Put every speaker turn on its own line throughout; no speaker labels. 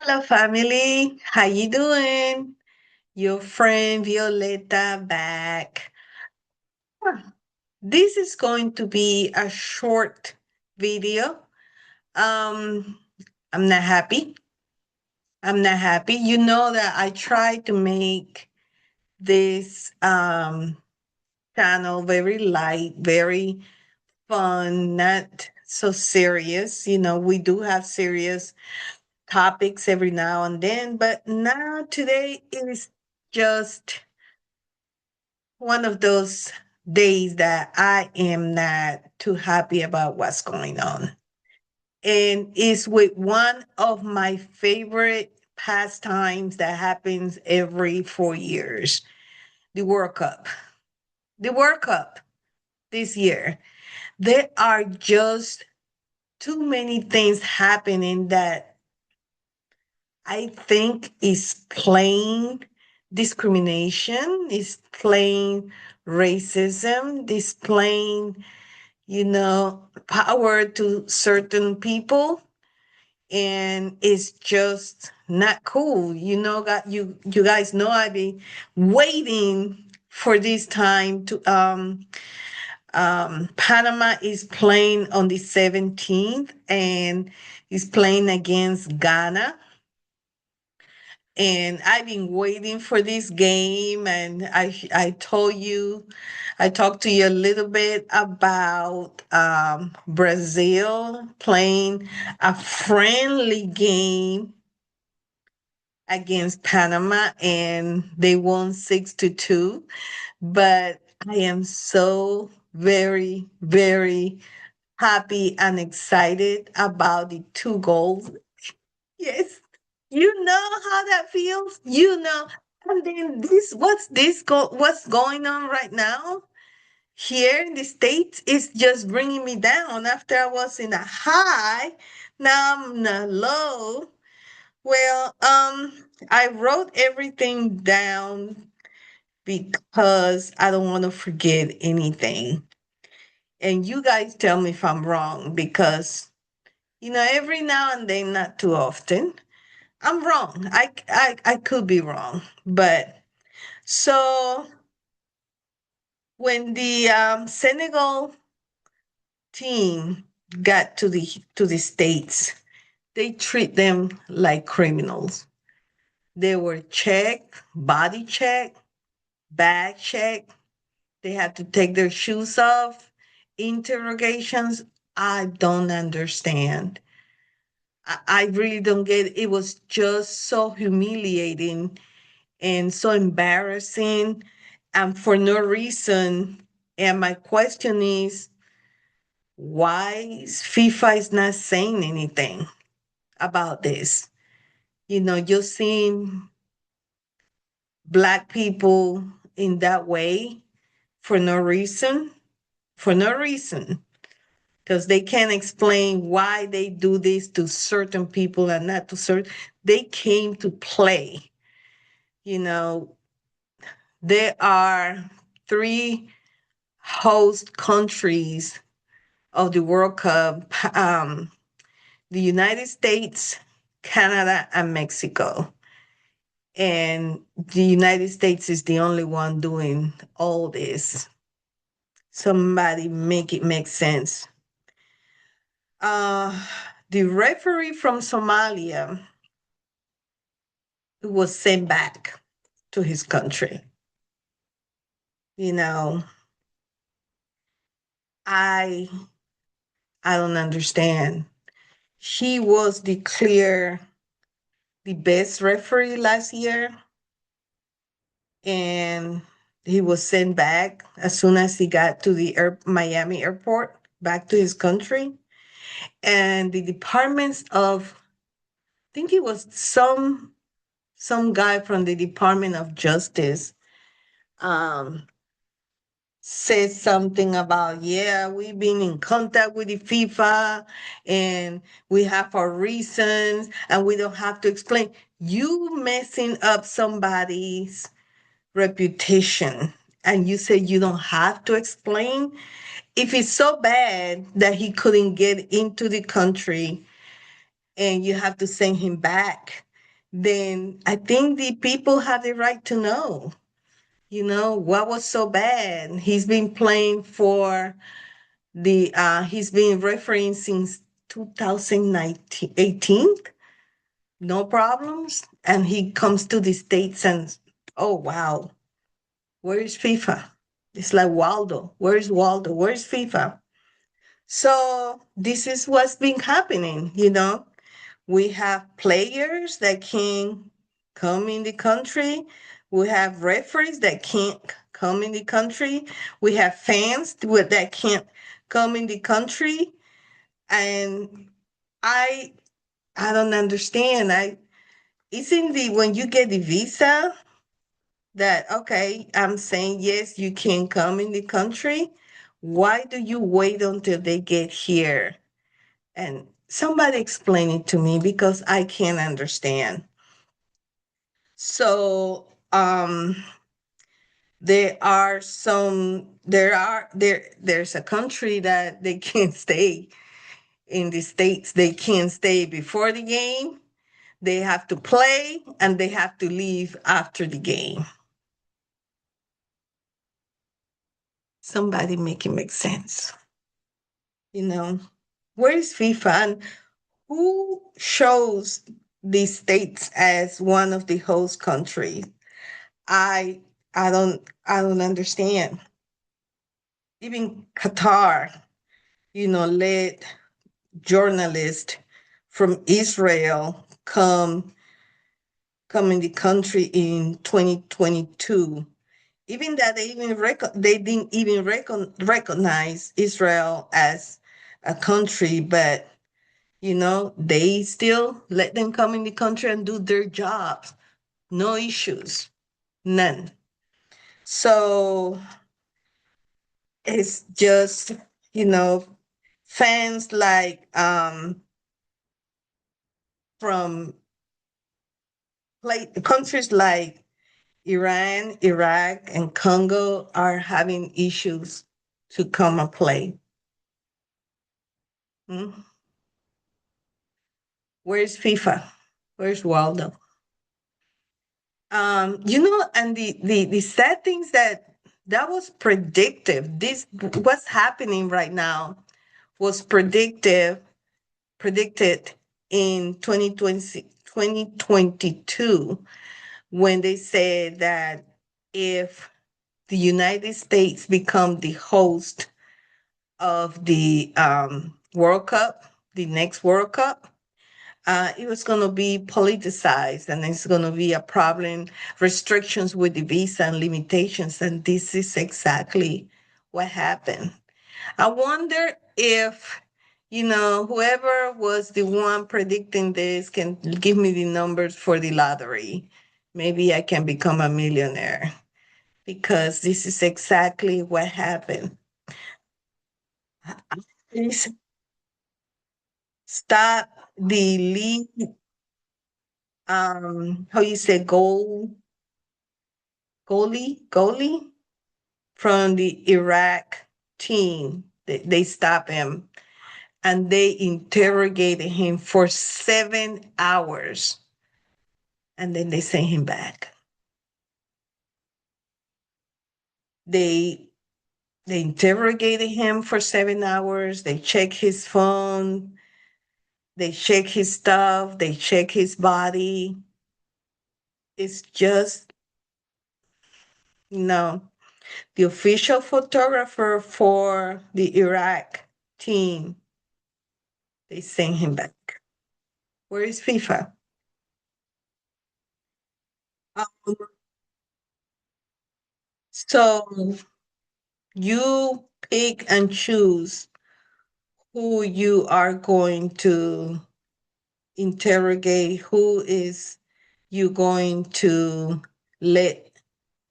Hello, family. How you doing? Your friend Violeta back. Huh. This is going to be a short video. Um, I'm not happy. I'm not happy. You know that I try to make this channel very light, very fun, not so serious. We do have serious topics every now and then, but now today is just one of those days that I am not too happy about what's going on. And it's with one of my favorite pastimes that happens every 4 years, the World Cup. The World Cup this year. There are just too many things happening that I think is plain discrimination, is plain racism, displaying, power to certain people, and it's just not cool. You guys know I've been waiting for this time to Panama is playing on the 17th and is playing against Ghana, and I've been waiting for this game. And I talked to you a little bit about Brazil playing a friendly game against Panama, and they won 6-2. But I am so very, very happy and excited about the two goals. Yes. You know how that feels? And then what's going on right now here in the States is just bringing me down. After I was in a high, now I'm in a low. Well, I wrote everything down because I don't want to forget anything. And you guys tell me if I'm wrong, because every now and then, not too often, I'm wrong. I could be wrong. But so when the Senegal team got to the States, they treat them like criminals. They were checked, body checked, bag checked. They had to take their shoes off, interrogations. I don't understand. I really don't get it. It was just so humiliating and so embarrassing, and for no reason. And my question is, why FIFA is not saying anything about this? You're seeing Black people in that way for no reason, for no reason, because they can't explain why they do this to certain people and not to certain. They came to play. You know, there are three host countries of the World Cup: the United States, Canada, and Mexico. And the United States is the only one doing all this. Somebody make it make sense. Uh, the referee from Somalia was sent back to his country. You know, I I don't understand. He was declared the best referee last year, and he was sent back as soon as he got to the Miami airport, back to his country. And the departments of, I think it was some guy from the Department of Justice, um, said something about, yeah, we've been in contact with the FIFA and we have our reasons and we don't have to explain. You messing up somebody's reputation, and you say you don't have to explain. If it's so bad that he couldn't get into the country and you have to send him back, then I think the people have the right to know, what was so bad. He's been playing for he's been refereeing since 2018, no problems. And he comes to the States and, oh, wow, where is FIFA? It's like Waldo. Where's Waldo? Where's FIFA? So this is what's been happening. We have players that can come in the country. We have referees that can't come in the country. We have fans that can't come in the country. And I I don't understand. Isn't the when you get the visa that okay, I'm saying yes, you can come in the country. Why do you wait until they get here? And somebody explain it to me because I can't understand. So there's a country that they can't stay in the States. They can't stay before the game. They have to play and they have to leave after the game. Somebody make it make sense. You know, where is FIFA and who shows the States as one of the host countries? I I don't understand. Even Qatar, let journalists from Israel come in the country in 2022. Even that they didn't even recognize Israel as a country, but they still let them come in the country and do their jobs. No issues, none. So it's just, you know, fans like from countries like Iran, Iraq, and Congo are having issues to come and play. Hmm? Where's FIFA? Where's Waldo? And the sad things that was predictive. This what's happening right now was predicted in 2022 when they said that if the United States become the host of the World Cup, the next World Cup, it was going to be politicized and it's going to be a problem, restrictions with the visa and limitations. And this is exactly what happened. I wonder if, whoever was the one predicting this can give me the numbers for the lottery. Maybe I can become a millionaire because this is exactly what happened. Please stop the lead, how you say goalie from the Iraq team. They stopped him and they interrogated him for 7 hours and then they sent him back. They they interrogated him for 7 hours. They checked his phone. They check his stuff. They check his body. It's just no. The official photographer for the Iraq team, they sent him back. Where is FIFA? Um, so you pick and choose who you are going to interrogate, who is you going to let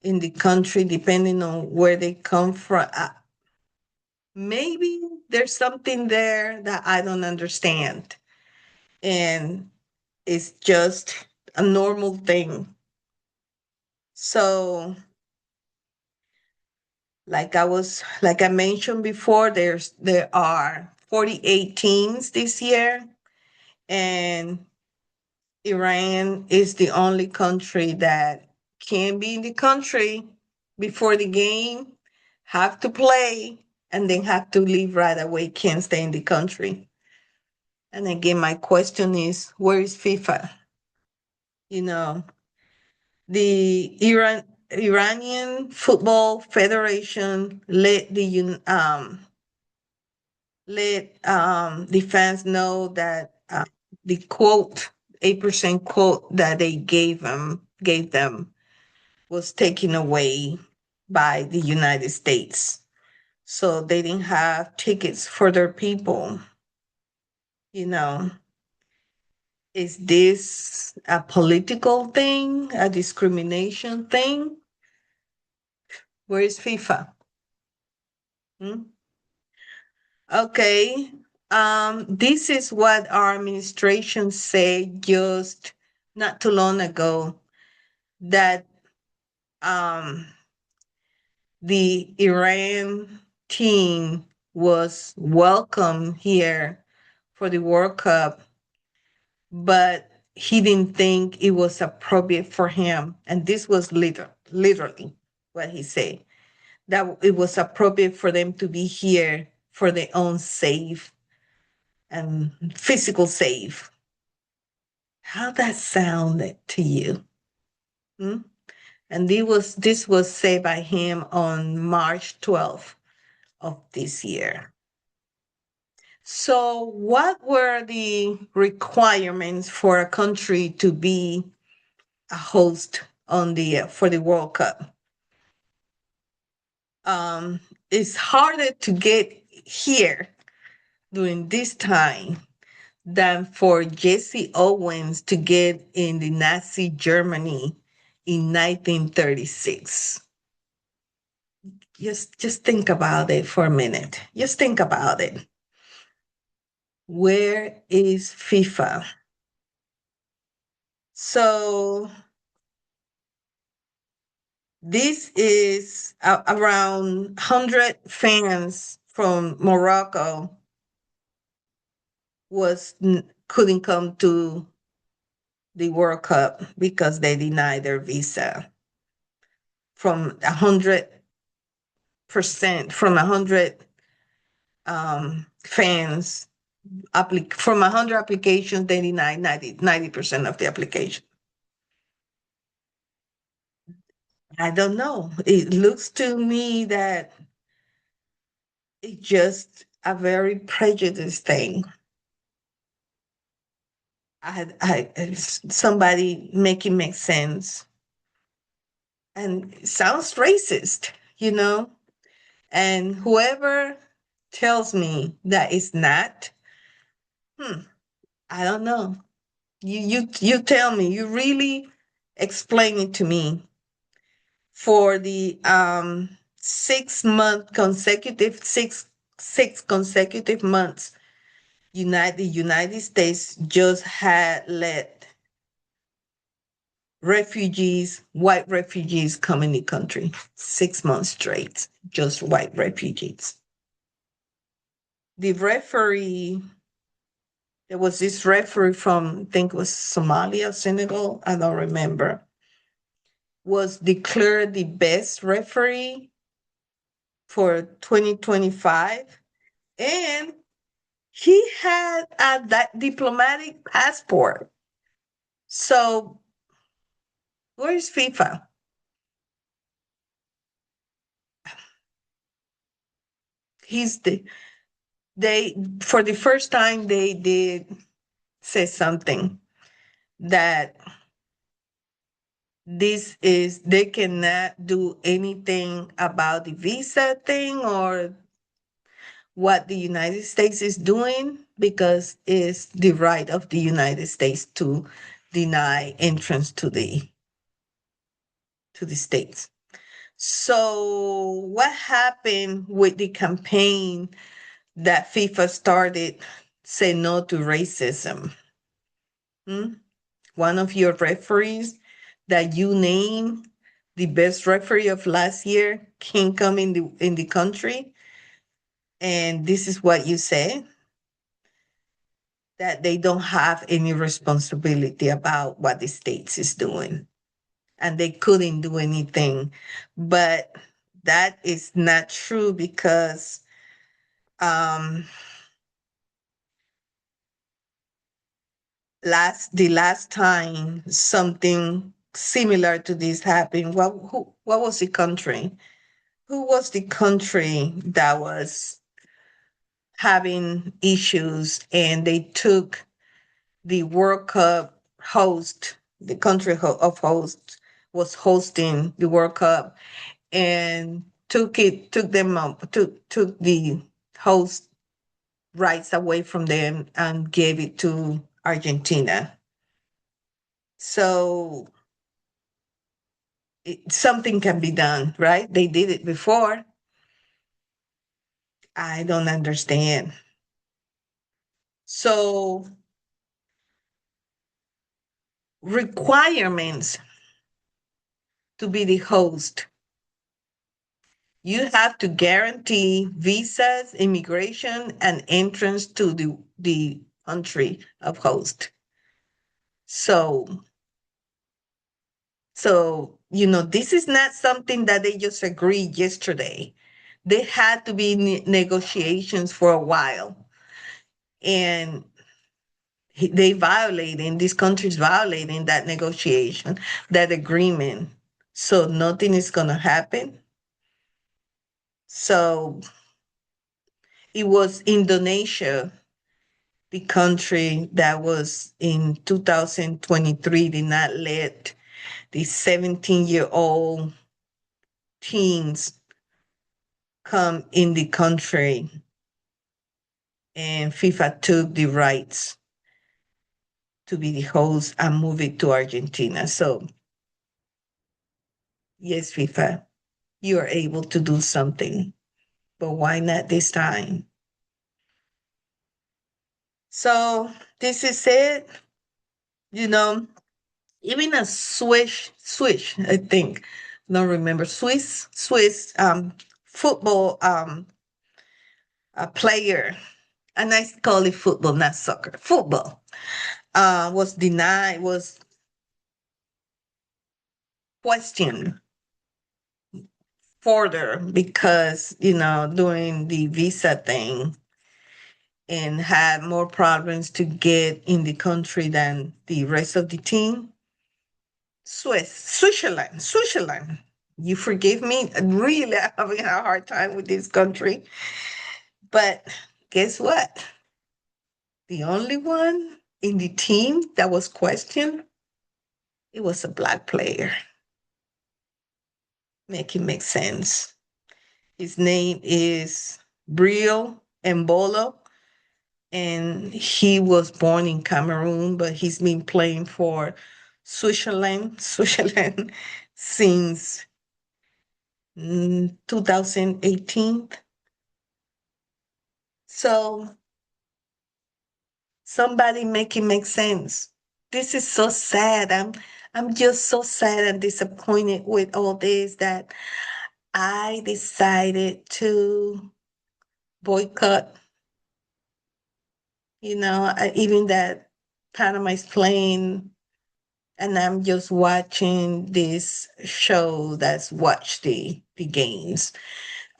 in the country, depending on where they come from. Maybe there's something there that I don't understand. And it's just a normal thing. So, like I mentioned before, there are 48 teams this year, and Iran is the only country that can be in the country before the game, have to play, and then have to leave right away, can't stay in the country. And again, my question is, where is FIFA? You know, the Iranian Football Federation let the fans know that the quote 8% quote that they gave them was taken away by the United States. So they didn't have tickets for their people. You know, is this a political thing, a discrimination thing? Where is FIFA? Hmm? Okay. This is what our administration said just not too long ago, that um, the Iran team was welcome here for the World Cup, but he didn't think it was appropriate for him. And this was literally what he said, that it was appropriate for them to be here for their own safe and physical safe. How that sounded to you? Hmm? And this was said by him on March 12th of this year. So, what were the requirements for a country to be a host on the for the World Cup? Um, it's harder to get here during this time than for Jesse Owens to get in the Nazi Germany in 1936. Just think about it for a minute. Just think about it. Where is FIFA? So this is around 100 fans from Morocco couldn't come to the World Cup because they denied their visa. From 100%, from 100 fans, from 100 applications, they denied 90% of the application. I don't know. It looks to me that it's just a very prejudiced thing. Somebody make it make sense, and it sounds racist, you know. And whoever tells me that it's not, hmm, I don't know. You tell me. You really explain it to me. For the 6 month consecutive six consecutive months, the United States just had let white refugees come in the country 6 months straight, just white refugees. The referee, there was this referee from, I think it was Somalia, Senegal, I don't remember, was declared the best referee for 2025. And he had that diplomatic passport. So where's FIFA? He's the they For the first time they did say something that they cannot do anything about the visa thing or what the United States is doing, because it's the right of the United States to deny entrance to the states. So what happened with the campaign that FIFA started, say no to racism? Hmm? One of your referees that you name the best referee of last year can come in the country, and this is what you say. that they don't have any responsibility about what the states is doing and they couldn't do anything. But that is not true because um the last time something similar to this happened, what was the country? Who was the country that was having issues and they took the World Cup host, the country of host was hosting the World Cup and took them up, took the host rights away from them and gave it to Argentina. So something can be done, right? They did it before. I don't understand. So requirements to be the host. You have to guarantee visas, immigration, and entrance to the country of host. So, this is not something that they just agreed yesterday. There had to be negotiations for a while. And they violating, these countries violating that negotiation, that agreement. So nothing is going to happen. So it was Indonesia, the country that was in 2023 did not let the 17-year-old teens come in the country, and FIFA took the rights to be the host and move it to Argentina. So yes, FIFA, you are able to do something, but why not this time? So this is it. You know, even a Swiss, I think, don't remember, Swiss football a player, and I call it football, not soccer, football, was questioned further because, doing the visa thing and had more problems to get in the country than the rest of the team. Switzerland. You forgive me? I'm really having a hard time with this country. But guess what? The only one in the team that was questioned, it was a black player. Make it make sense. His name is Briel Embolo, and he was born in Cameroon, but he's been playing for Switzerland since 2018. So somebody make it make sense. This is so sad. I'm just so sad and disappointed with all this that I decided to boycott, even that Panama is playing and I'm just watching this show that's watch the games.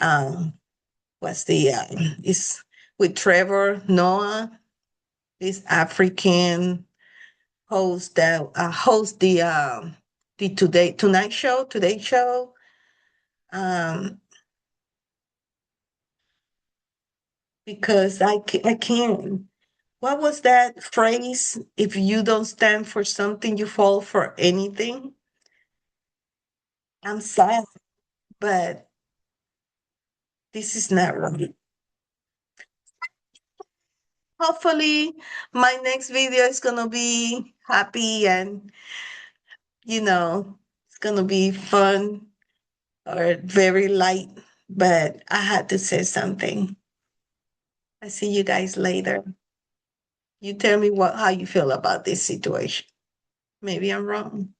Um, what's the it's with Trevor Noah, this African host that host the Today Show. Um, because I can't. What was that phrase? If you don't stand for something, you fall for anything. I'm sad, but this is not right. Hopefully, my next video is gonna be happy and it's gonna be fun or very light. But I had to say something. I see you guys later. You tell me how you feel about this situation. Maybe I'm wrong.